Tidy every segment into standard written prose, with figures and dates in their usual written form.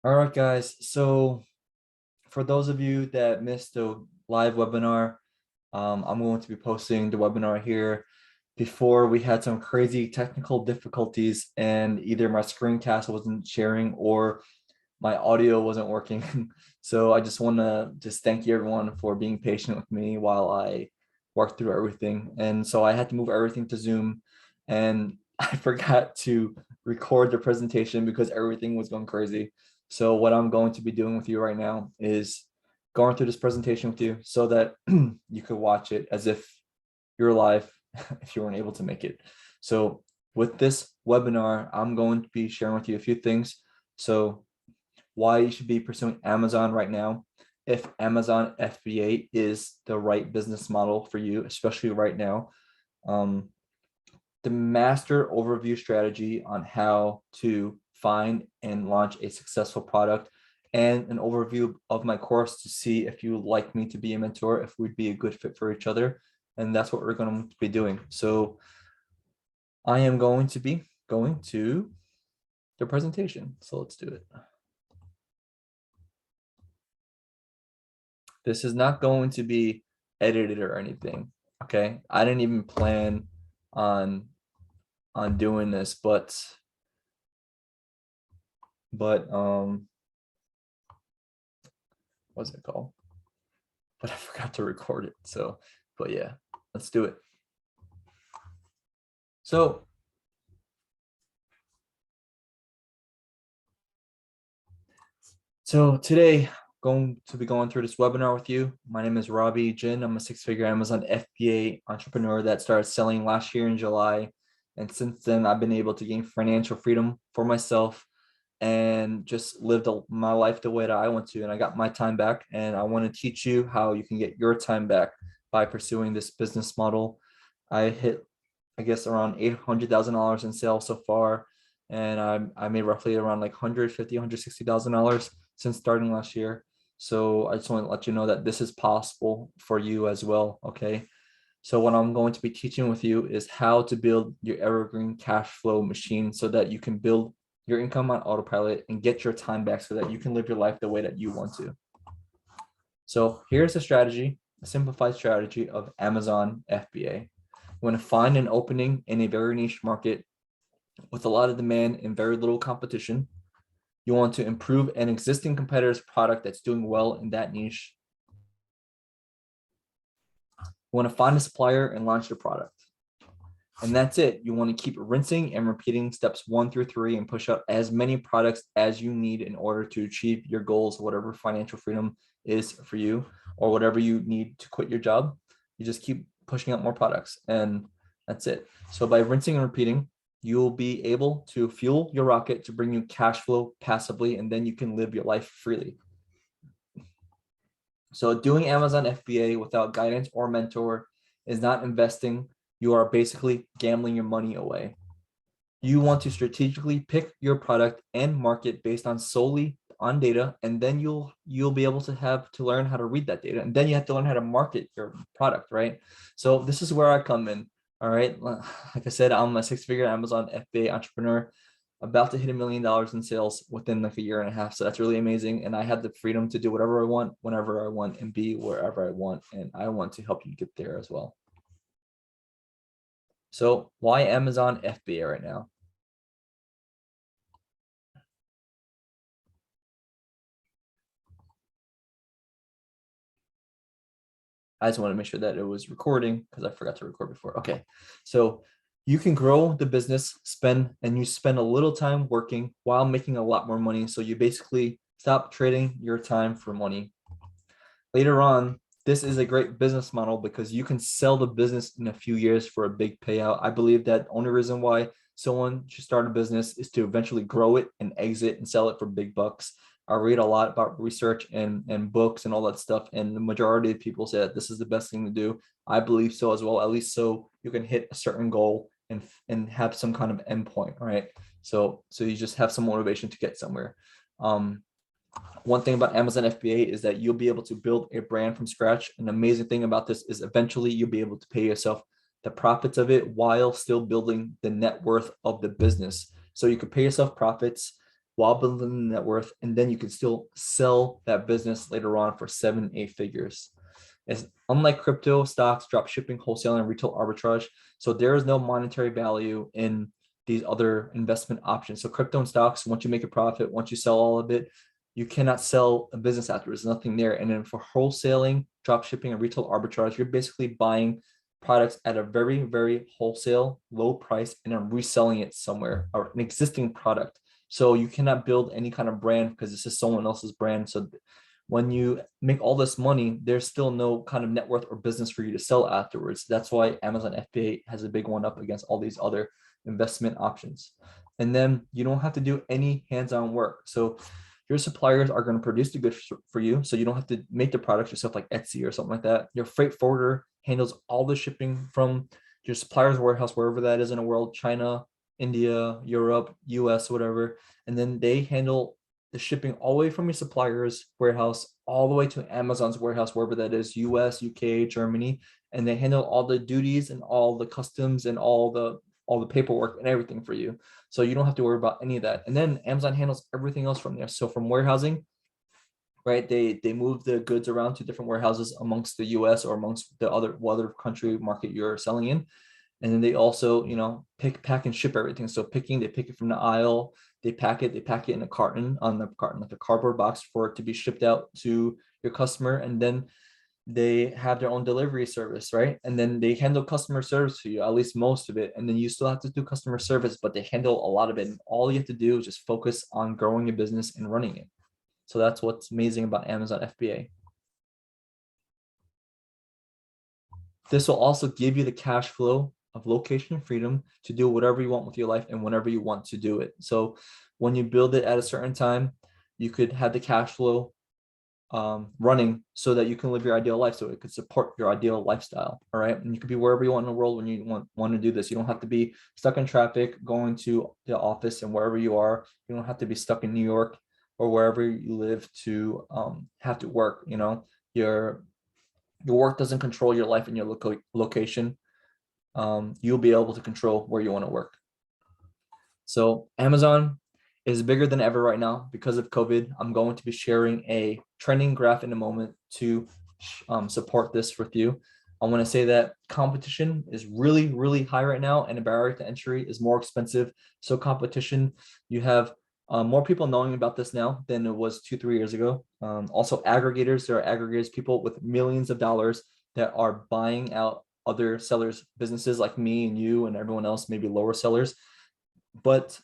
All right, guys. So for those of you that missed the live webinar, I'm going to be posting the webinar here. Before we had some crazy technical difficulties and either my screencast wasn't sharing or my audio wasn't working. So I just want to thank you everyone for being patient with me while I worked through everything. And so I had to move everything to Zoom, and I forgot to record the presentation because everything was going crazy. So what I'm going to be doing with you right now is going through this presentation with you so that you could watch it as if you're live if you weren't able to make it. So with this webinar, I'm going to be sharing with you a few things. So why you should be pursuing Amazon right now, if Amazon FBA is the right business model for you, especially right now. Um, the master overview strategy on how to find and launch a successful product, and an overview of my course to see if you like me to be a mentor, if we'd be a good fit for each other. And that's what we're going to be doing. So I am going to be going to the presentation. So let's do it. This is not going to be edited or anything. Okay. I didn't even plan on doing this, but what's it called? But I forgot to record it. So, but yeah, let's do it. So today, going to be going through this webinar with you. My name is Robby Jhin. I'm a six-figure Amazon FBA entrepreneur that started selling last year in July. And since then, I've been able to gain financial freedom for myself and just lived my life the way that I want to. And I got my time back. And I want to teach you how you can get your time back by pursuing this business model. I hit, I guess, around $800,000 in sales so far. And I made roughly around like $150,000, $160,000 since starting last year. So I just want to let you know that this is possible for you as well. Okay. So what I'm going to be teaching with you is how to build your evergreen cash flow machine so that you can build your income on autopilot and get your time back so that you can live your life the way that you want to. So here's a strategy, a simplified strategy of Amazon FBA. You want to find an opening in a very niche market with a lot of demand and very little competition. You want to improve an existing competitor's product that's doing well in that niche. You want to find a supplier and launch the product. And that's it. You want to keep rinsing and repeating steps 1 through 3 and push out as many products as you need in order to achieve your goals, whatever financial freedom is for you, or whatever you need to quit your job. You just keep pushing out more products, and that's it. So by rinsing and repeating, you'll be able to fuel your rocket to bring you cash flow passively, and then you can live your life freely. So doing Amazon FBA without guidance or mentor is not investing. You are basically gambling your money away. You want to strategically pick your product and market based on solely on data, and then you'll be able to have to learn how to read that data, and then you have to learn how to market your product, right? So this is where I come in. All right, like I said, I'm a six-figure Amazon FBA entrepreneur, about to hit $1 million in sales within like a year and a half. So that's really amazing. And I have the freedom to do whatever I want, whenever I want, and be wherever I want. And I want to help you get there as well. So why Amazon FBA right now? I just want to make sure that it was recording because I forgot to record before. Okay, so you can grow the business, spend a little time working while making a lot more money. So you basically stop trading your time for money. Later on, this is a great business model because you can sell the business in a few years for a big payout. I believe that the only reason why someone should start a business is to eventually grow it and exit and sell it for big bucks. I read a lot about research and books and all that stuff, and the majority of people say that this is the best thing to do. I believe so as well, at least so you can hit a certain goal and have some kind of endpoint, right? So you just have some motivation to get somewhere. One thing about Amazon FBA is that you'll be able to build a brand from scratch. An amazing thing about this is eventually you'll be able to pay yourself the profits of it while still building the net worth of the business. So you could pay yourself profits while building net worth, and then you can still sell that business later on for 7, 8 figures. It's unlike crypto, stocks, drop shipping, wholesaling, and retail arbitrage. So there is no monetary value in these other investment options. So crypto and stocks, once you make a profit, once you sell all of it, you cannot sell a business afterwards. There's nothing there. And then for wholesaling, drop shipping, and retail arbitrage, you're basically buying products at a very, very wholesale, low price, and then reselling it somewhere, or an existing product. So you cannot build any kind of brand because this is someone else's brand. So when you make all this money, there's still no kind of net worth or business for you to sell afterwards. That's why Amazon FBA has a big one up against all these other investment options. And then you don't have to do any hands-on work. So your suppliers are going to produce the goods for you. So you don't have to make the products yourself, like Etsy or something like that. Your freight forwarder handles all the shipping from your supplier's warehouse, wherever that is in the world, China, India, Europe, US, whatever. And then they handle the shipping all the way from your supplier's warehouse all the way to Amazon's warehouse, wherever that is, US, UK, Germany. And they handle all the duties and all the customs and all the paperwork and everything for you. So you don't have to worry about any of that. And then Amazon handles everything else from there. So from warehousing, right, they move the goods around to different warehouses amongst the US or amongst the other country market you're selling in. And then they also, pick, pack, and ship everything. So they pick it from the aisle, they pack it in a carton, like a cardboard box for it to be shipped out to your customer. And then they have their own delivery service, right? And then they handle customer service for you, at least most of it. And then you still have to do customer service, but they handle a lot of it. And all you have to do is just focus on growing your business and running it. So that's what's amazing about Amazon FBA. This will also give you the cash flow of location freedom to do whatever you want with your life and whenever you want to do it. So when you build it at a certain time, you could have the cash flow running so that you can live your ideal life, so it could support your ideal lifestyle. All right, and you could be wherever you want in the world when you want to do this. You don't have to be stuck in traffic going to the office, and wherever you are, you don't have to be stuck in New York or wherever you live to have to work. Your work doesn't control your life and your location. You'll be able to control where you want to work. So Amazon is bigger than ever right now because of COVID. I'm going to be sharing a trending graph in a moment to support this with you. I want to say that competition is really, really high right now, and the barrier to entry is more expensive. So competition, you have more people knowing about this now than it was 2-3 years ago. Also aggregators, there are aggregators, people with millions of dollars that are buying out other sellers' businesses like me and you and everyone else, maybe lower sellers. But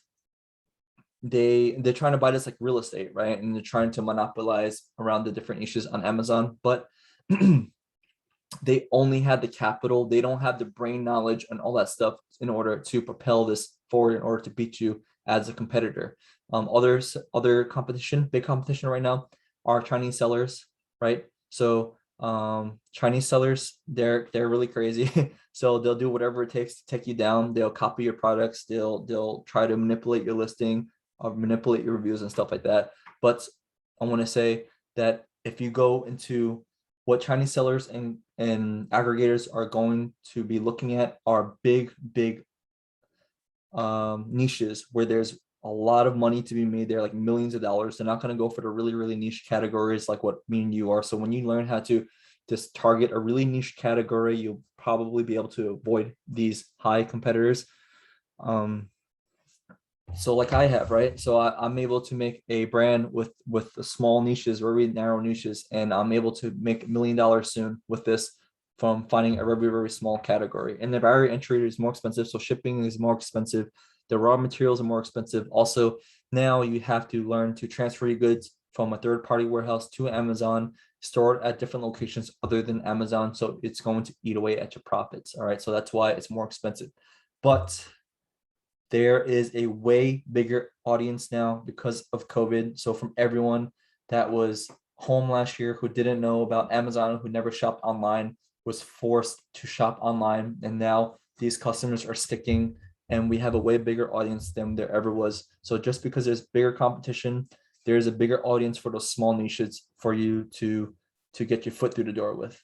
they're trying to buy this like real estate, right? And they're trying to monopolize around the different niches on Amazon, but they only had the capital. They don't have the brain knowledge and all that stuff in order to propel this forward, in order to beat you as a competitor. Other competition, big competition right now are Chinese sellers, right? So Chinese sellers, they're really crazy. So they'll do whatever it takes to take you down. They'll copy your products. They'll try to manipulate your listing or manipulate your reviews and stuff like that. But I want to say that if you go into what Chinese sellers and aggregators are going to be looking at are big niches where there's a lot of money to be made there, like millions of dollars. They're not going to go for the really, really niche categories like what me and you are. So when you learn how to just target a really niche category, you'll probably be able to avoid these high competitors. So like I have, right? So I'm able to make a brand with the small niches, very narrow niches, and I'm able to make $1 million soon with this from finding a very, very small category. And the barrier entry is more expensive, so shipping is more expensive. The raw materials are more expensive. Also, now you have to learn to transfer your goods from a third-party warehouse to Amazon, store it at different locations other than Amazon. So it's going to eat away at your profits. All right, so that's why it's more expensive. But there is a way bigger audience now because of COVID. So from everyone that was home last year who didn't know about Amazon, who never shopped online, was forced to shop online. And now these customers are sticking, and we have a way bigger audience than there ever was. So just because there's bigger competition, there's a bigger audience for those small niches for you to get your foot through the door with.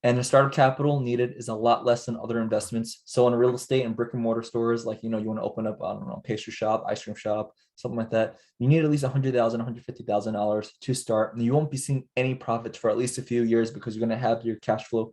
And the startup capital needed is a lot less than other investments. So in real estate and brick and mortar stores, like, you want to open up, I don't know, pastry shop, ice cream shop, something like that, you need at least $100,000, $150,000 to start. And you won't be seeing any profits for at least a few years because you're going to have your cash flow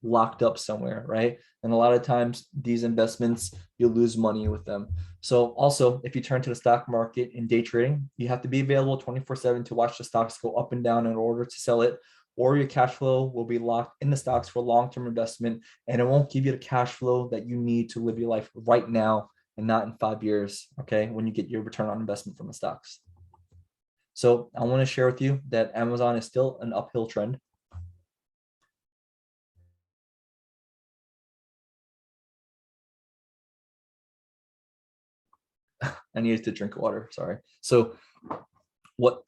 locked up somewhere, right? And a lot of times these investments, you'll lose money with them. So also, if you turn to the stock market in day trading, you have to be available 24/7 to watch the stocks go up and down in order to sell it, or your cash flow will be locked in the stocks for long-term investment, and it won't give you the cash flow that you need to live your life right now and not in 5 years, okay, when you get your return on investment from the stocks. So I want to share with you that Amazon is still an uphill trend. I needed to drink water, sorry. So what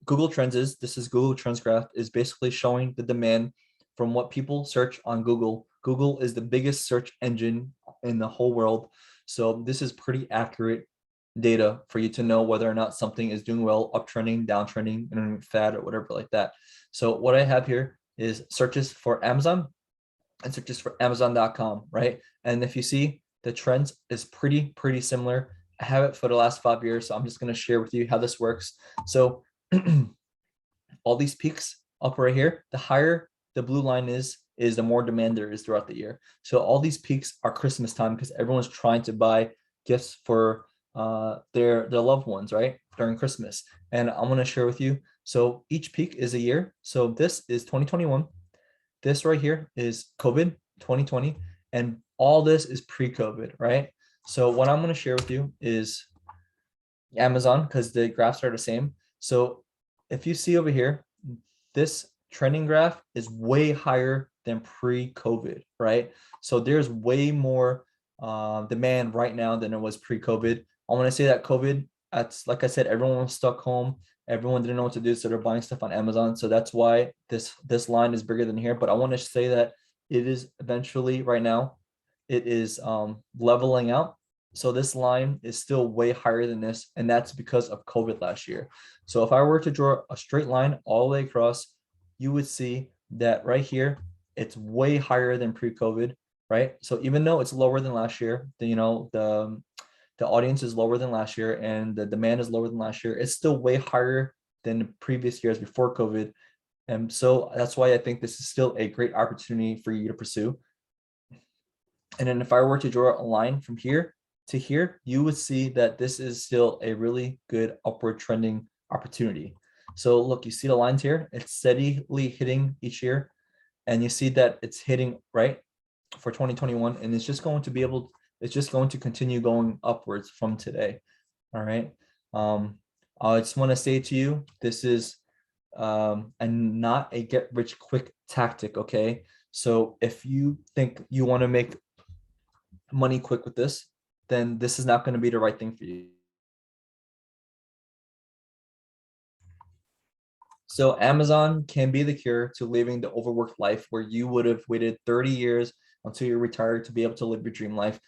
Google Trends is, this is Google Trends graph, is basically showing the demand from what people search on Google. Google is the biggest search engine in the whole world. So this is pretty accurate data for you to know whether or not something is doing well, uptrending, downtrending, and fad, or whatever like that. So what I have here is searches for Amazon and searches for Amazon.com, right? And if you see, the trends is pretty similar. I have it for the last 5 years, so I'm just going to share with you how this works. So all these peaks up right here, the higher the blue line is the more demand there is throughout the year. So all these peaks are Christmas time because everyone's trying to buy gifts for their loved ones, right, during Christmas. And I'm going to share with you. So each peak is a year. So this is 2021. This right here is COVID 2020, and all this is pre-COVID, right? So what I'm going to share with you is Amazon, because the graphs are the same. So if you see over here, this trending graph is way higher than pre-COVID, right? So there's way more demand right now than it was pre-COVID. I want to say that COVID, that's like I said, everyone was stuck home. Everyone didn't know what to do, so they're buying stuff on Amazon. So that's why this line is bigger than here. But I want to say that it is eventually right now, it is leveling out. So this line is still way higher than this, and that's because of COVID last year. So if I were to draw a straight line all the way across, you would see that right here, it's way higher than pre-COVID, right? So even though it's lower than last year, the audience is lower than last year and the demand is lower than last year, it's still way higher than the previous years before COVID. And so that's why I think this is still a great opportunity for you to pursue. And then if I were to draw a line from here to here, you would see that this is still a really good upward trending opportunity. So look, you see the lines here, it's steadily hitting each year. And you see that it's hitting right for 2021, and it's just going to be able, it's just going to continue going upwards from today. All right. I just want to say to you, this is and not a get rich quick tactic. Okay. So if you think you want to make money quick with this, then this is not going to be the right thing for you. So Amazon can be the cure to living the overworked life where you would have waited 30 years until you're retired to be able to live your dream life.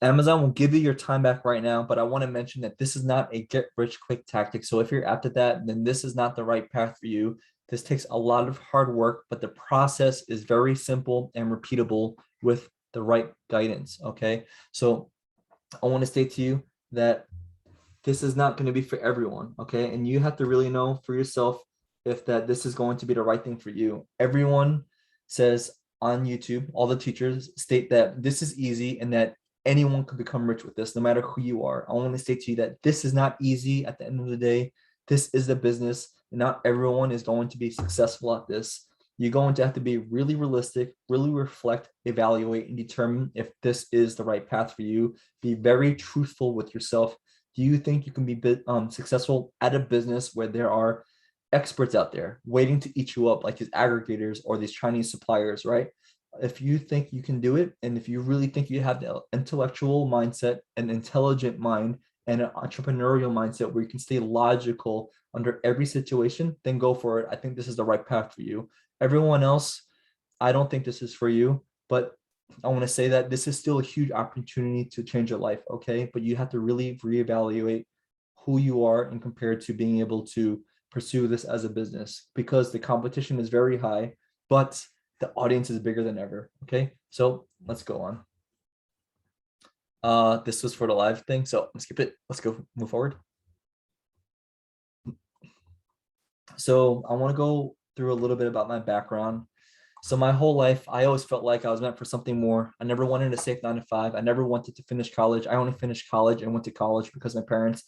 Amazon will give you your time back right now, but I want to mention that this is not a get rich quick tactic. So if you're after that, then this is not the right path for you. This takes a lot of hard work, but the process is very simple and repeatable with the right guidance. Okay. So I want to state to you that this is not going to be for everyone. Okay. And you have to really know for yourself if that this is going to be the right thing for you. Everyone says on YouTube, all the teachers state that this is easy and that anyone could become rich with this, no matter who you are. I want to state to you that this is not easy at the end of the day. This is a business. Not everyone is going to be successful at this. You're going to have to be really realistic, really reflect, evaluate, and determine if this is the right path for you. Be very truthful with yourself. Do you think you can be successful at a business where there are experts out there waiting to eat you up, like these aggregators or these Chinese suppliers, right? If you think you can do it, and if you really think you have the intellectual mindset, an intelligent mind, and an entrepreneurial mindset where you can stay logical under every situation, then go for it. I think this is the right path for you. Everyone else, I don't think this is for you, but I want to say that this is still a huge opportunity to change your life, okay? But you have to really reevaluate who you are and compare to being able to pursue this as a business, because the competition is very high, but the audience is bigger than ever. Okay, so let's go on. This was for the live thing, so let's skip it. Let's go move forward. So I want to go through a little bit about my background. So my whole life, I always felt like I was meant for something more. I never wanted a safe 9 to 5. I never wanted to finish college. I only finished college and went to college because my parents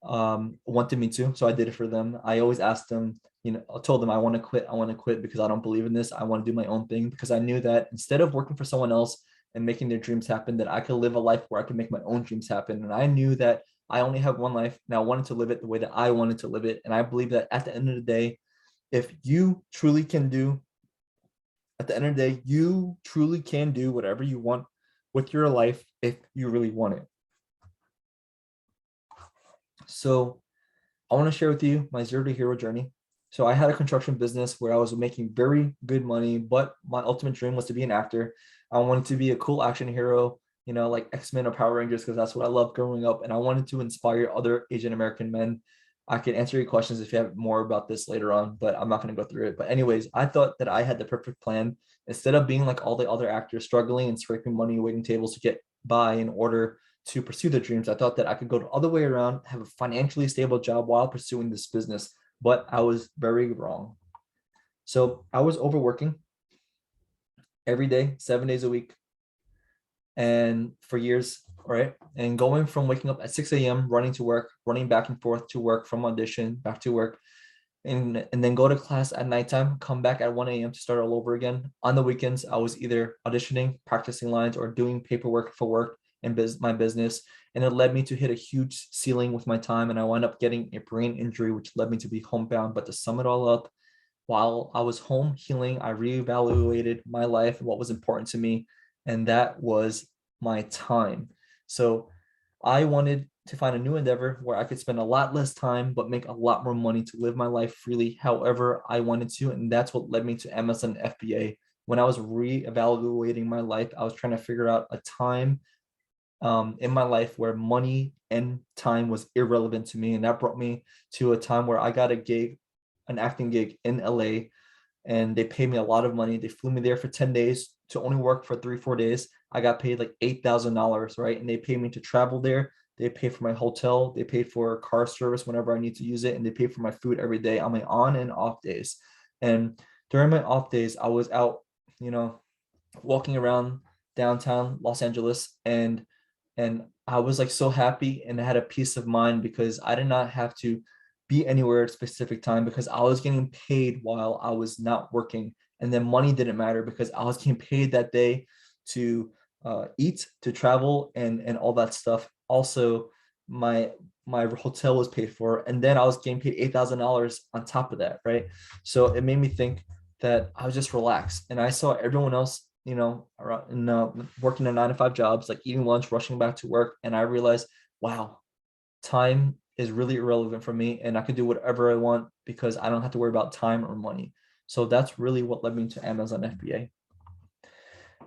wanted me to. So I did it for them. I always asked them, I told them I want to quit. I want to quit because I don't believe in this. I want to do my own thing because I knew that instead of working for someone else and making their dreams happen, that I could live a life where I could make my own dreams happen. And I knew that I only have one life and I wanted to live it the way that I wanted to live it. And I believe that at the end of the day, if you truly can do at the end of the day, you truly can do whatever you want with your life if you really want it. So I want to share with you my 0 to hero journey. So I had a construction business where I was making very good money, but my ultimate dream was to be an actor. I wanted to be a cool action hero, like X-Men or Power Rangers, because that's what I loved growing up. And I wanted to inspire other Asian American men. I can answer your questions if you have more about this later on, but I'm not going to go through it. But anyways, I thought that I had the perfect plan. Instead of being like all the other actors struggling and scraping money, waiting tables to get by in order to pursue their dreams, I thought that I could go the other way around, have a financially stable job while pursuing this business. But I was very wrong. So I was overworking every day, 7 days a week, and for years, right? And going from waking up at 6 a.m., running to work, running back and forth to work, from audition back to work, and then go to class at nighttime, come back at 1 a.m. to start all over again. On the weekends, I was either auditioning, practicing lines, or doing paperwork for work in my business. And it led me to hit a huge ceiling with my time. And I wound up getting a brain injury, which led me to be homebound. But to sum it all up, while I was home healing, I reevaluated my life and what was important to me. And that was my time. So I wanted to find a new endeavor where I could spend a lot less time, but make a lot more money to live my life freely, however I wanted to. And that's what led me to Amazon FBA. When I was reevaluating my life, I was trying to figure out a time in my life where money and time was irrelevant to me. And that brought me to a time where I got a gig, an acting gig in LA, and they paid me a lot of money. They flew me there for 10 days to only work for 3-4 days. I got paid like $8,000, right? And they paid me to travel there. They paid for my hotel. They paid for car service whenever I need to use it. And they paid for my food every day on my on and off days. And during my off days, I was out, walking around downtown Los Angeles, and I was like so happy, and I had a peace of mind because I did not have to be anywhere at a specific time because I was getting paid while I was not working. And then money didn't matter because I was getting paid that day to eat, to travel, and all that stuff. Also, my hotel was paid for, and then I was getting paid $8,000 on top of that, right? So it made me think that I was just relaxed, and I saw everyone else, working their 9 to 5 jobs, like eating lunch, rushing back to work, and I realized, wow, time is really irrelevant for me, and I can do whatever I want because I don't have to worry about time or money. So that's really what led me to Amazon FBA.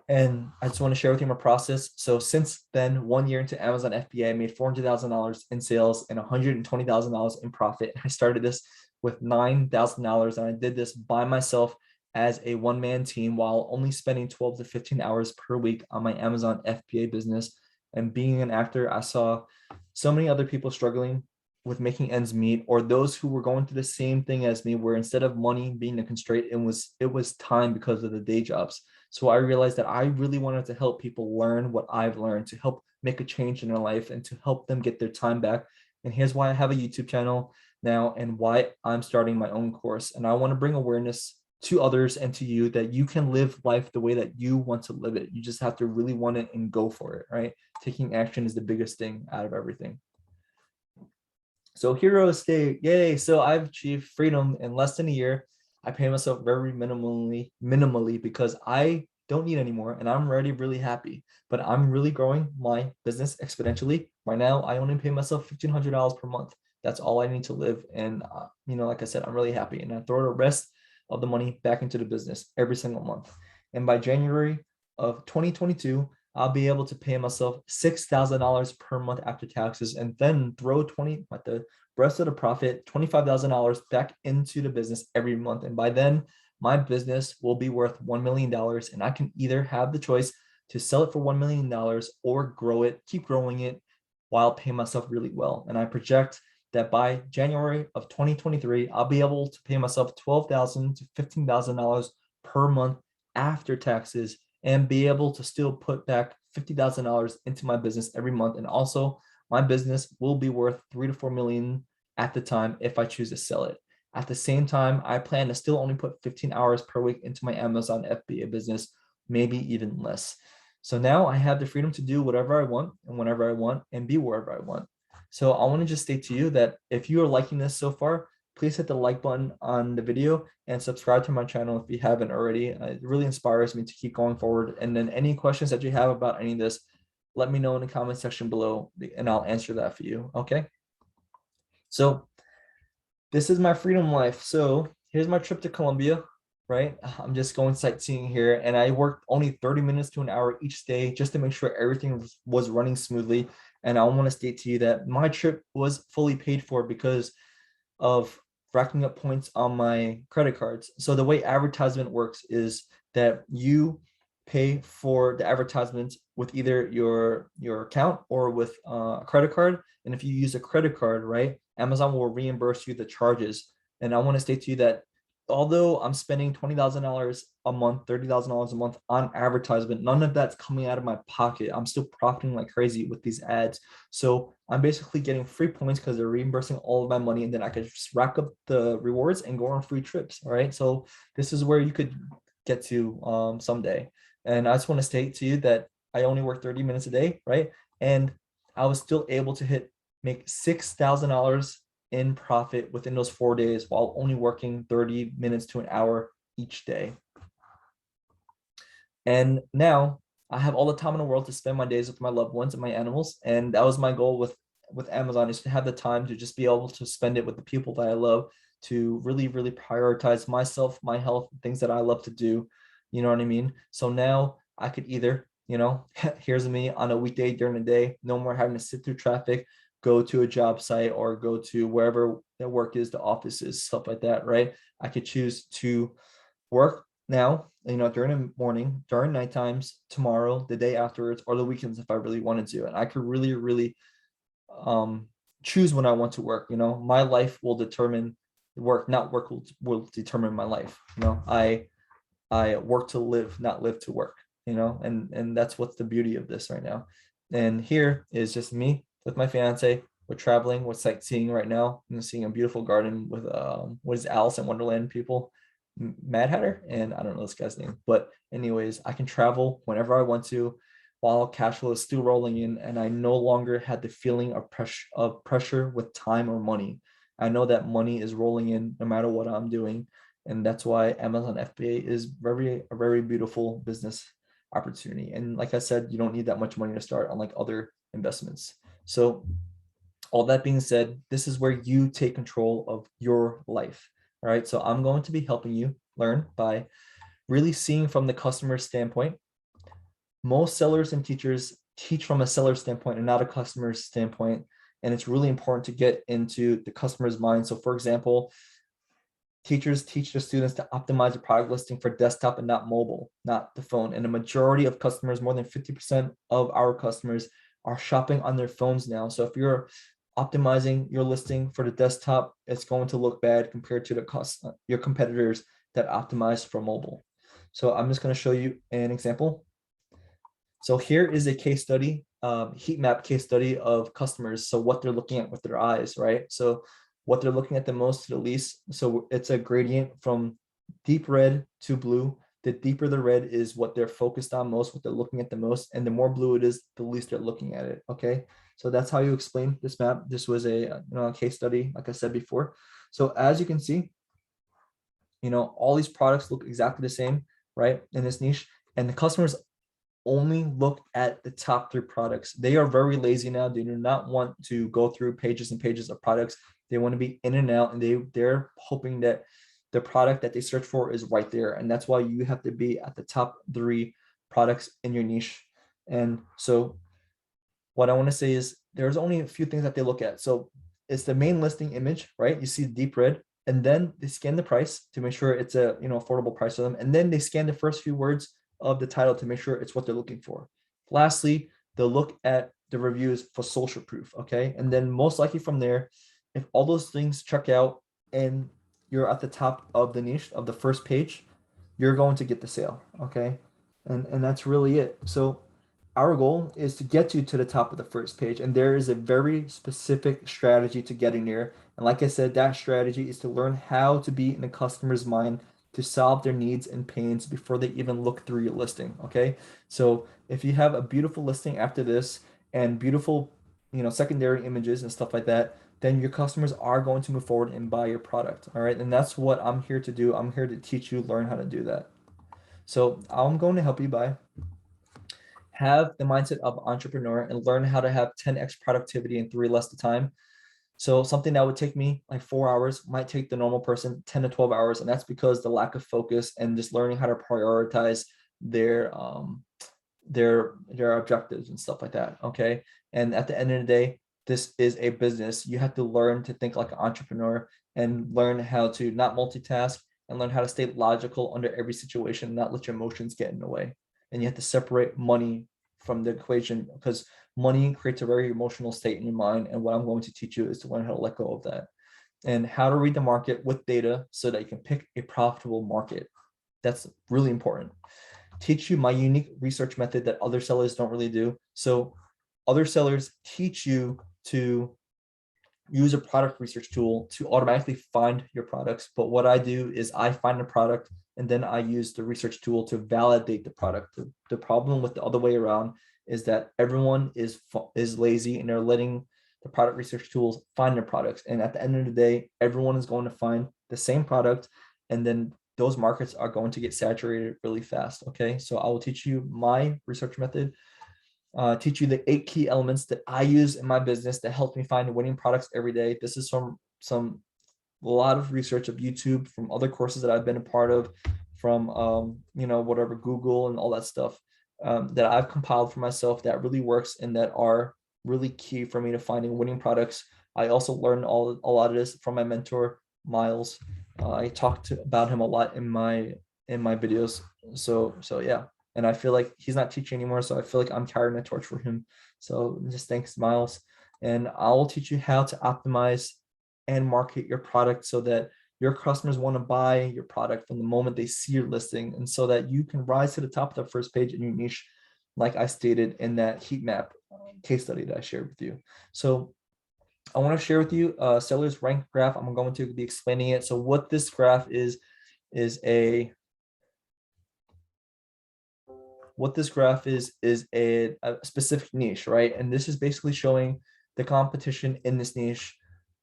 And I just want to share with you my process. So since then, 1 year into Amazon FBA, I made $400,000 in sales and $120,000 in profit. I started this with $9,000, and I did this by myself as a one-man team while only spending 12 to 15 hours per week on my Amazon FBA business. And being an actor, I saw so many other people struggling with making ends meet, or those who were going through the same thing as me, where instead of money being a constraint, it was time because of the day jobs. So I realized that I really wanted to help people learn what I've learned, to help make a change in their life and to help them get their time back. And here's why I have a YouTube channel now and why I'm starting my own course. And I want to bring awareness to others and to you that you can live life the way that you want to live it. You just have to really want it and go for it, right? Taking action is the biggest thing out of everything. So hero state, yay. So I've achieved freedom in less than a year. I pay myself very minimally because I don't need anymore and I'm already really happy, but I'm really growing my business exponentially. Right now, I only pay myself $1,500 per month. That's all I need to live. And, like I said, I'm really happy, and I throw the rest of the money back into the business every single month. And by January of 2022, I'll be able to pay myself $6,000 per month after taxes, and then throw the rest of the profit, $25,000 back into the business every month. And by then, my business will be worth $1 million, and I can either have the choice to sell it for $1 million or grow it, keep growing it while paying myself really well. And I project that by January of 2023, I'll be able to pay myself $12,000 to $15,000 per month after taxes and be able to still put back $50,000 into my business every month. And also my business will be worth 3 to 4 million at the time if I choose to sell it. At the same time, I plan to still only put 15 hours per week into my Amazon FBA business, maybe even less. So now I have the freedom to do whatever I want and whenever I want and be wherever I want. So I want to just state to you that if you are liking this so far, please hit the like button on the video and subscribe to my channel if you haven't already. It really inspires me to keep going forward. And then any questions that you have about any of this, let me know in the comment section below and I'll answer that for you. Okay. So this is my freedom life. So here's my trip to Colombia, right? I'm just going sightseeing here, and I worked only 30 minutes to an hour each day just to make sure everything was running smoothly. And I want to state to you that my trip was fully paid for because of racking up points on my credit cards. So the way advertisement works is that you pay for the advertisements with either your account or with a credit card. And if you use a credit card, right, Amazon will reimburse you the charges. And I want to state to you that although I'm spending $20,000 a month, $30,000 a month on advertisement, none of that's coming out of my pocket. I'm still profiting like crazy with these ads. So I'm basically getting free points because they're reimbursing all of my money, and then I could just rack up the rewards and go on free trips. All right. So this is where you could get to someday. And I just want to state to you that I only work 30 minutes a day, right? And I was still able to make $6,000 in profit within those 4 days while only working 30 minutes to an hour each day. And now I have all the time in the world to spend my days with my loved ones and my animals. And that was my goal with Amazon, is to have the time to just be able to spend it with the people that I love, to really, really prioritize myself, my health, things that I love to do. You know what I mean? So now I could either, here's me on a weekday during the day, no more having to sit through traffic, go to a job site or go to wherever the work is, the office is, stuff like that, right? I could choose to work now, during the morning, during night times, tomorrow, the day afterwards, or the weekends if I really wanted to. And I could really, really choose when I want to work. My life will determine work, not work will determine my life. I work to live, not live to work, and that's what's the beauty of this right now. And here is just me with my fiance. We're traveling, we're sightseeing right now. I'm seeing a beautiful garden with what is Alice in Wonderland people, Mad Hatter, and I don't know this guy's name, but anyways, I can travel whenever I want to while cash flow is still rolling in, and I no longer had the feeling of pressure with time or money. I know that money is rolling in no matter what I'm doing, and that's why Amazon FBA is a very beautiful business opportunity. And like I said, you don't need that much money to start, unlike other investments. So all that being said, this is where you take control of your life. All right. So I'm going to be helping you learn by really seeing from the customer standpoint. Most sellers and teachers teach from a seller standpoint and not a customer standpoint. And it's really important to get into the customer's mind. So for example, teachers teach their students to optimize a product listing for desktop and not mobile, not the phone. And the majority of customers, more than 50% of our customers, are shopping on their phones now. So if you're optimizing your listing for the desktop, it's going to look bad compared to your competitors that optimize for mobile. So I'm just going to show you an example. So here is a case study, heat map case study of customers. So what they're looking at with their eyes, right? So what they're looking at the most to the least. So it's a gradient from deep red to blue. The deeper the red is what they're focused on most, what they're looking at the most, and the more blue it is, the least they're looking at it. Okay, so that's how you explain this map. This was a case study, like I said before. So as you can see, all these products look exactly the same, right, in this niche, and the customers only look at the top 3 products. They are very lazy now. They do not want to go through pages and pages of products. They want to be in and out, and they're hoping that the product that they search for is right there. And that's why you have to be at the top 3 products in your niche. And so what I want to say is there's only a few things that they look at. So it's the main listing image, right? You see deep red. And then they scan the price to make sure it's a affordable price for them. And then they scan the first few words of the title to make sure it's what they're looking for. Lastly, they'll look at the reviews for social proof. Okay. And then most likely from there, if all those things check out and you're at the top of the niche of the first page, you're going to get the sale. Okay. And that's really it. So our goal is to get you to the top of the first page, and there is a very specific strategy to getting there. And like I said, that strategy is to learn how to be in the customer's mind to solve their needs and pains before they even look through your listing. Okay. So if you have a beautiful listing after this and beautiful, secondary images and stuff like that, then your customers are going to move forward and buy your product. All right. And that's what I'm here to do. I'm here to teach you, learn how to do that. So I'm going to help you by have the mindset of entrepreneur and learn how to have 10x productivity in 3 less the time. So something that would take me like 4 hours might take the normal person 10 to 12 hours. And that's because the lack of focus and just learning how to prioritize their their objectives and stuff like that. Okay. And at the end of the day, this is a business. You have to learn to think like an entrepreneur and learn how to not multitask and learn how to stay logical under every situation, not let your emotions get in the way. And you have to separate money from the equation because money creates a very emotional state in your mind. And what I'm going to teach you is to learn how to let go of that and how to read the market with data so that you can pick a profitable market. That's really important. Teach you my unique research method that other sellers don't really do. So other sellers teach you to use a product research tool to automatically find your products. But what I do is I find a product and then I use the research tool to validate the product. The problem with the other way around is that everyone is lazy and they're letting the product research tools find their products. And at the end of the day, everyone is going to find the same product. And then those markets are going to get saturated really fast. Okay. So I will teach you my research method, teach you the 8 key elements that I use in my business that help me find winning products every day. This is from a lot of research of YouTube, from other courses that I've been a part of, from whatever Google and all that stuff that I've compiled for myself that really works and that are really key for me to finding winning products. I also learned a lot of this from my mentor Miles. I talked about him a lot in my videos. So yeah. And I feel like he's not teaching anymore. So I feel like I'm carrying the torch for him. So just thanks, Miles. And I will teach you how to optimize and market your product so that your customers want to buy your product from the moment they see your listing, and so that you can rise to the top of the first page in your niche, like I stated in that heat map case study that I shared with you. So I want to share with you a seller's rank graph. I'm going to be explaining it. So what this graph is a specific niche, right? And this is basically showing the competition in this niche.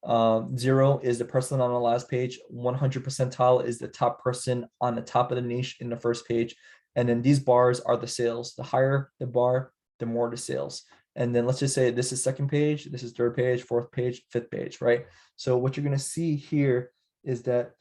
0 is the person on the last page. 100 percentile is the top person on the top of the niche in the first page. And then these bars are the sales. The higher the bar, the more the sales. And then let's just say this is second page, this is third page, fourth page, fifth page, right? So what you're going to see here is that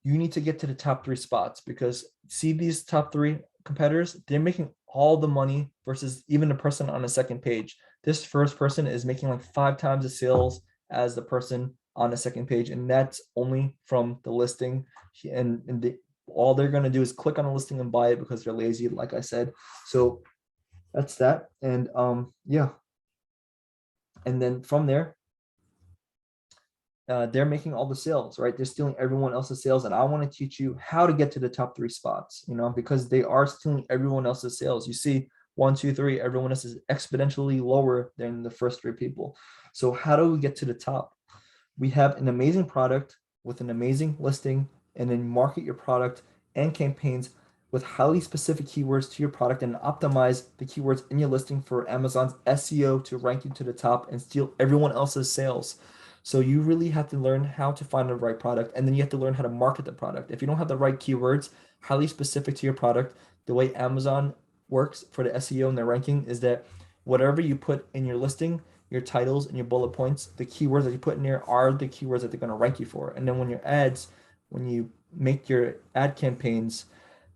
you need to get to the top 3 spots, because see these top 3 competitors, they're making all the money versus even the person on the second page. This first person is making like 5 times the sales as the person on the second page, and that's only from the listing. And all they're going to do is click on the listing and buy it because they're lazy, like I said. So that's that. And yeah, and then from there, they're making all the sales, right? They're stealing everyone else's sales. And I want to teach you how to get to the top 3 spots, because they are stealing everyone else's sales. You see 1, 2, 3, everyone else is exponentially lower than the first 3 people. So how do we get to the top? We have an amazing product with an amazing listing, and then market your product and campaigns with highly specific keywords to your product, and optimize the keywords in your listing for Amazon's SEO to rank you to the top and steal everyone else's sales. So you really have to learn how to find the right product, and then you have to learn how to market the product. If you don't have the right keywords highly specific to your product, the way Amazon works for the SEO and the ranking is that whatever you put in your listing, your titles and your bullet points, the keywords that you put in there are the keywords that they're going to rank you for. And then when you make your ad campaigns,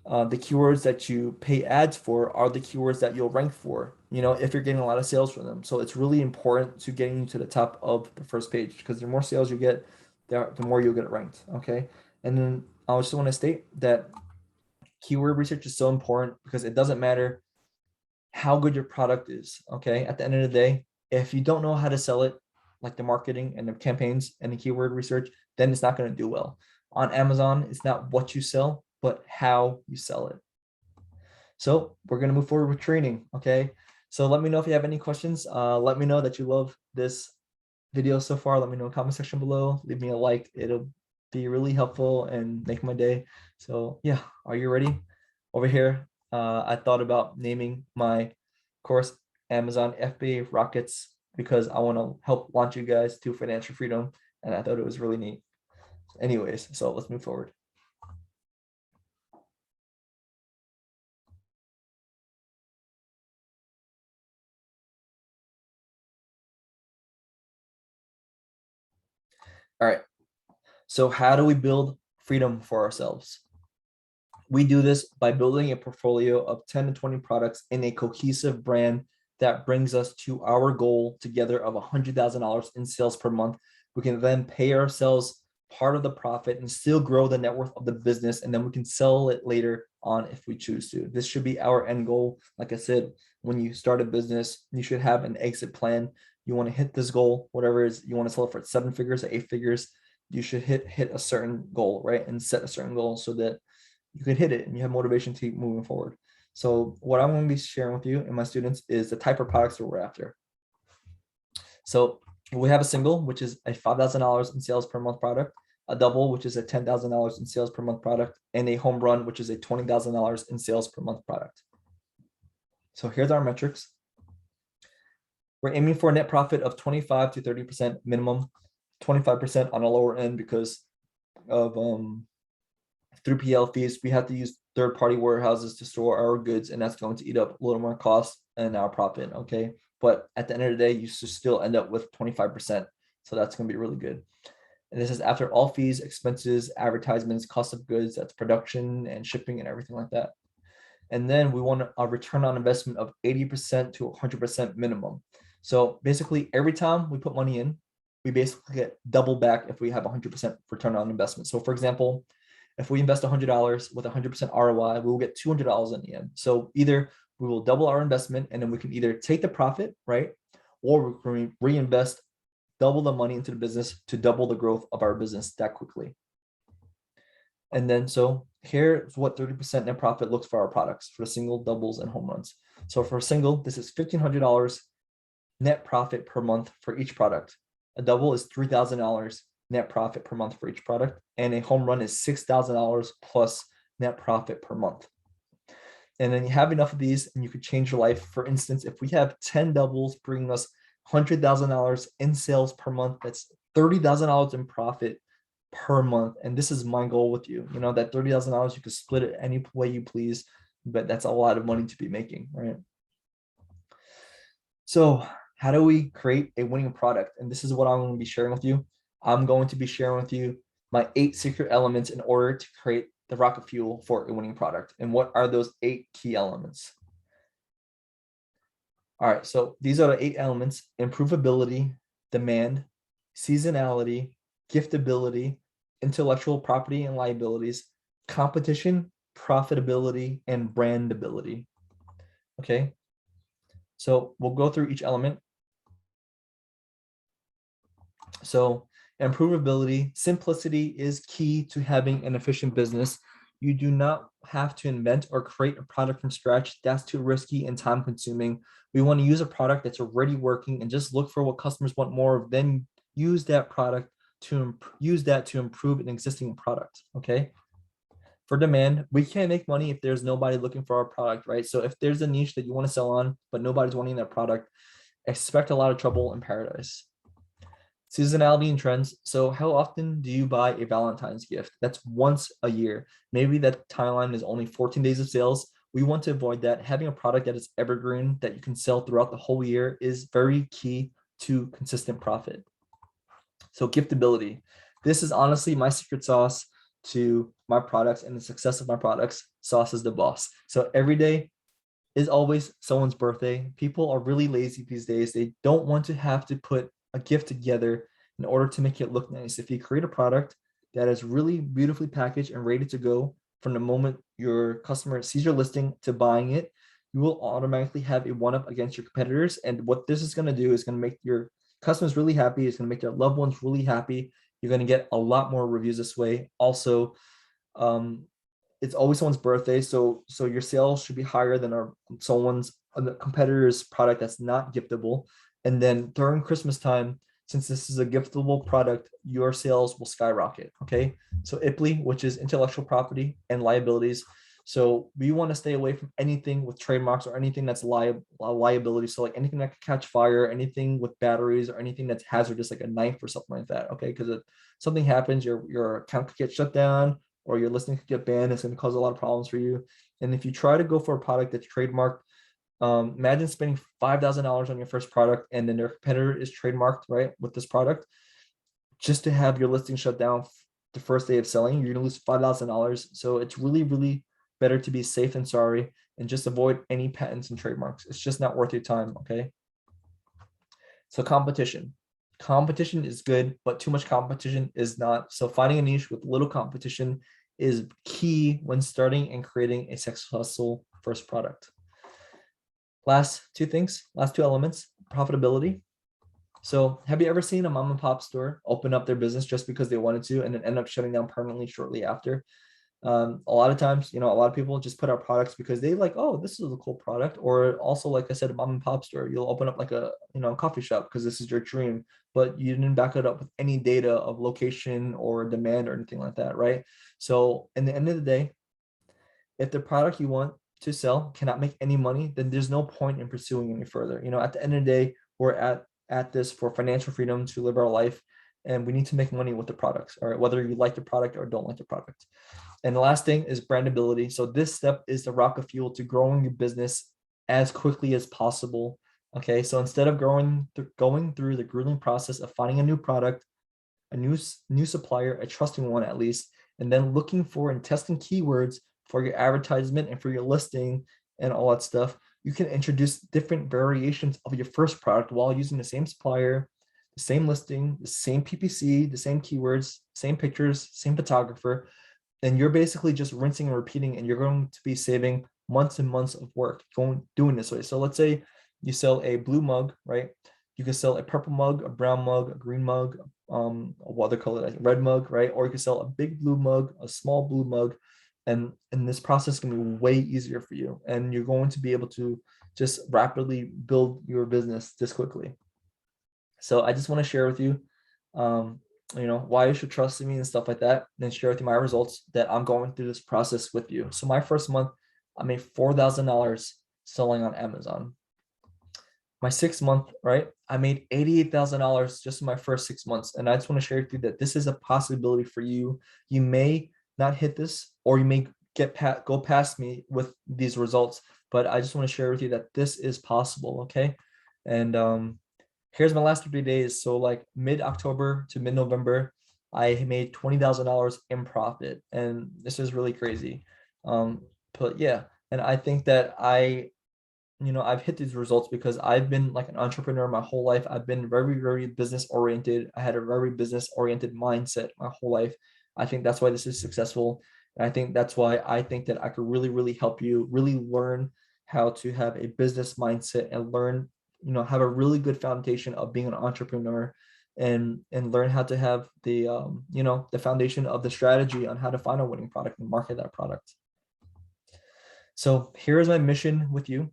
the keywords that you pay ads for are the keywords that you'll rank for, if you're getting a lot of sales from them. So it's really important to getting you to the top of the first page, because the more sales you get, the more you'll get ranked. Okay. And then I just want to state that keyword research is so important because it doesn't matter how good your product is. Okay. At the end of the day, if you don't know how to sell it, like the marketing and the campaigns and the keyword research, then it's not going to do well. On Amazon, it's not what you sell, but how you sell it. So we're going to move forward with training. Okay. So let me know if you have any questions. Let me know that you love this video so far. Let me know in the comment section below. Leave me a like. It'll be really helpful and make my day. So yeah, are you ready? Over here, I thought about naming my course Amazon FBA Rockets because I want to help launch you guys to financial freedom. And I thought it was really neat. Anyways, so let's move forward. All right. So how do we build freedom for ourselves? We do this by building a portfolio of 10 to 20 products in a cohesive brand that brings us to our goal together of $100,000 in sales per month. We can then pay ourselves part of the profit and still grow the net worth of the business. And then we can sell it later on if we choose to. This should be our end goal. Like I said, when you start a business, you should have an exit plan. You want to hit this goal, whatever it is, you want to sell it for 7 figures or 8 figures. You should hit a certain goal, right? And set a certain goal so that you can hit it and you have motivation to keep moving forward. So what I'm going to be sharing with you and my students is the type of products that we're after. So we have a single, which is a $5,000 in sales per month product, a double, which is a $10,000 in sales per month product, and a home run, which is a $20,000 in sales per month product. So here's our metrics. We're aiming for a net profit of 25 to 30% minimum, 25% on a lower end because of 3PL fees. We have to use third-party warehouses to store our goods, and that's going to eat up a little more cost and our profit. Okay, but at the end of the day, you should still end up with 25%. So that's going to be really good. And this is after all fees, expenses, advertisements, cost of goods, that's production and shipping and everything like that. And then we want a return on investment of 80% to 100% minimum. So basically, every time we put money in, we basically get double back if we have 100% return on investment. So for example, if we invest $100 with 100% ROI, we will get $200 in the end. So either we will double our investment and then we can either take the profit, right? Or we can reinvest double the money into the business to double the growth of our business that quickly. And then, so here's what 30% net profit looks for our products for single, doubles, and home runs. So for a single, this is $1,500 net profit per month for each product. A double is $3,000 net profit per month for each product. And a home run is $6,000 plus net profit per month. And then you have enough of these and you could change your life. For instance, if we have 10 doubles bringing us $100,000 in sales per month, that's $30,000 in profit per month. And this is my goal with you. You know, that $30,000, you can split it any way you please, but that's a lot of money to be making, right? So how do we create a winning product? And this is what I'm going to be sharing with you. I'm going to be sharing with you my 8 secret elements in order to create the rocket fuel for a winning product. And what are those 8 key elements? All right, so these are the 8 elements: improvability, demand, seasonality, giftability, intellectual property and liabilities, competition, profitability, and brandability. Okay, so we'll go through each element. So improvability, simplicity is key to having an efficient business. You do not have to invent or create a product from scratch. That's too risky and time consuming. We want to use a product that's already working and just look for what customers want more of, then use that product to use that to improve an existing product. Okay. For demand, we can't make money if there's nobody looking for our product, right? So if there's a niche that you want to sell on, but nobody's wanting that product, expect a lot of trouble in paradise. Seasonality and trends. So how often do you buy a Valentine's gift? That's once a year. Maybe that timeline is only 14 days of sales. We want to avoid that. Having a product that is evergreen that you can sell throughout the whole year is very key to consistent profit. So giftability. This is honestly my secret sauce to my products and the success of my products. Sauce is the boss. So every day is always someone's birthday. People are really lazy these days. They don't want to have to put a gift together in order to make it look nice. If you create a product that is really beautifully packaged and ready to go from the moment your customer sees your listing to buying it, you will automatically have a one-up against your competitors. And what this is going to do is going to make your customers really happy. It's going to make their loved ones really happy. You're going to get a lot more reviews this way. Also, it's always someone's birthday, so your sales should be higher than someone's competitor's product that's not giftable. And then during Christmas time, since this is a giftable product, your sales will skyrocket. Okay, so IPLI, which is intellectual property and liabilities. So we want to stay away from anything with trademarks or anything that's liability. So like anything that could catch fire, anything with batteries, or anything that's hazardous, like a knife or something like that. Okay, because if something happens, your account could get shut down, or your listing could get banned. It's going to cause a lot of problems for you. And if you try to go for a product that's trademarked, imagine spending $5,000 on your first product, and then their competitor is trademarked, right, with this product, just to have your listing shut down the first day of selling. You're going to lose $5,000. So it's really, really better to be safe than sorry and just avoid any patents and trademarks. It's just not worth your time. Okay. So competition is good, but too much competition is not. So finding a niche with little competition is key when starting and creating a successful first product. Last two elements: profitability. So have you ever seen a mom and pop store open up their business just because they wanted to and then end up shutting down permanently shortly after? A lot of times, a lot of people just put out products because they like, oh, this is a cool product. Or also, like I said, a mom and pop store, you'll open up like a coffee shop because this is your dream, but you didn't back it up with any data of location or demand or anything like that, right? So in the end of the day, if the product you want to sell cannot make any money, then there's no point in pursuing any further. At the end of the day, we're at this for financial freedom to live our life, and we need to make money with the products, all right, whether you like the product or don't like the product. And the last thing is brandability. So this step is the rocket fuel to growing your business as quickly as possible. Okay, so instead of going through the grueling process of finding a new product, a new supplier, a trusting one at least, and then looking for and testing keywords for your advertisement and for your listing and all that stuff, you can introduce different variations of your first product while using the same supplier, the same listing, the same PPC, the same keywords, same pictures, same photographer. And you're basically just rinsing and repeating, and you're going to be saving months and months of work doing this way. So let's say you sell a blue mug, right? You can sell a purple mug, a brown mug, a green mug, what other color, like red mug, right? Or you can sell a big blue mug, a small blue mug, and this process can be way easier for you. And you're going to be able to just rapidly build your business this quickly. So I just want to share with you, why you should trust me and stuff like that, and share with you my results that I'm going through this process with you. So my first month, I made $4,000 selling on Amazon. My 6th month, right, I made $88,000 just in my first 6 months. And I just want to share with you that this is a possibility for you. You may not hit this, or you may go past me with these results, but I just want to share with you that this is possible. Okay. And here's my last 30 days. So like mid-October to mid-November, I made $20,000 in profit. And this is really crazy. But yeah, and I think that I've hit these results because I've been like an entrepreneur my whole life. I've been very, very business oriented. I had a very business oriented mindset my whole life. I think that's why this is successful. And I think that's why I think that I could really, really help you really learn how to have a business mindset and learn, have a really good foundation of being an entrepreneur, and learn how to have the, the foundation of the strategy on how to find a winning product and market that product. So here is my mission with you.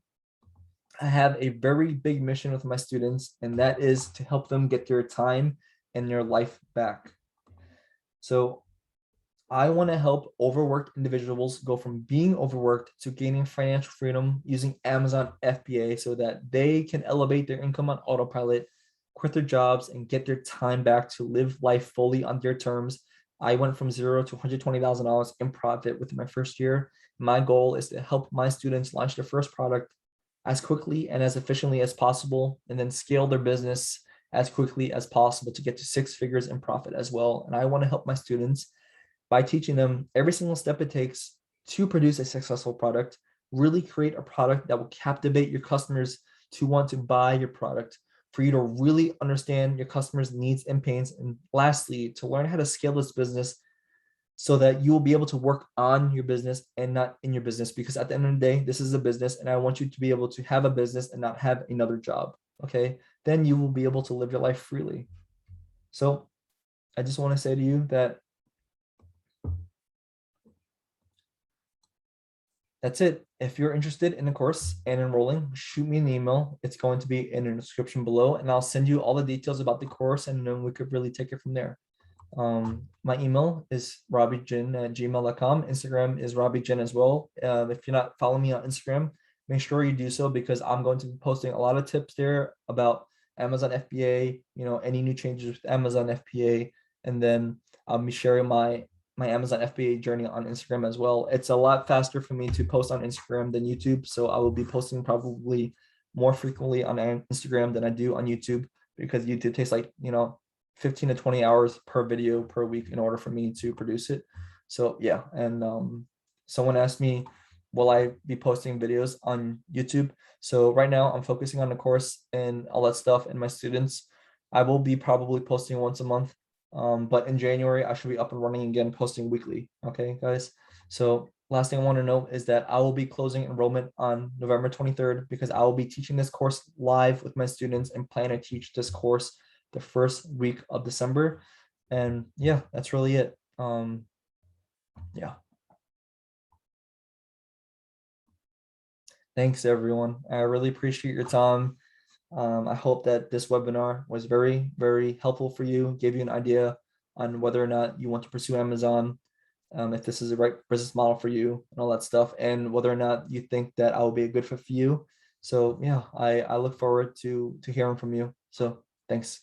I have a very big mission with my students, and that is to help them get their time and their life back. So I want to help overworked individuals go from being overworked to gaining financial freedom using Amazon FBA so that they can elevate their income on autopilot, quit their jobs, and get their time back to live life fully on their terms. I went from $0 to $120,000 in profit within my first year. My goal is to help my students launch their first product as quickly and as efficiently as possible, and then scale their business as quickly as possible to get to 6 figures in profit as well. And I want to help my students by teaching them every single step it takes to produce a successful product, really create a product that will captivate your customers to want to buy your product for you to really understand your customers' needs and pains. And lastly, to learn how to scale this business so that you will be able to work on your business and not in your business. Because at the end of the day, this is a business, and I want you to be able to have a business and not have another job. Okay. Then you will be able to live your life freely. So I just want to say to you that that's it. If you're interested in the course and enrolling, shoot me an email. It's going to be in the description below, and I'll send you all the details about the course, and then we could really take it from there. My email is robbyghin@gmail.com. Instagram is robbyghin as well. If you're not following me on Instagram, make sure you do so, because I'm going to be posting a lot of tips there about Amazon FBA, any new changes with Amazon FBA, and then I'll be sharing my Amazon FBA journey on Instagram as well. It's a lot faster for me to post on Instagram than YouTube, so I will be posting probably more frequently on Instagram than I do on YouTube, because YouTube takes 15 to 20 hours per video per week in order for me to produce it. So yeah, and someone asked me, will I be posting videos on YouTube? So right now I'm focusing on the course and all that stuff and my students. I will be probably posting once a month. But in January, I should be up and running again, posting weekly. Okay, guys. So last thing I want to note is that I will be closing enrollment on November 23rd, because I will be teaching this course live with my students and plan to teach this course the first week of December. And yeah, that's really it. Yeah. Thanks, everyone. I really appreciate your time. I hope that this webinar was very, very helpful for you, gave you an idea on whether or not you want to pursue Amazon, if this is the right business model for you and all that stuff, and whether or not you think that I will be a good fit for you. So yeah, I look forward to hearing from you. So thanks.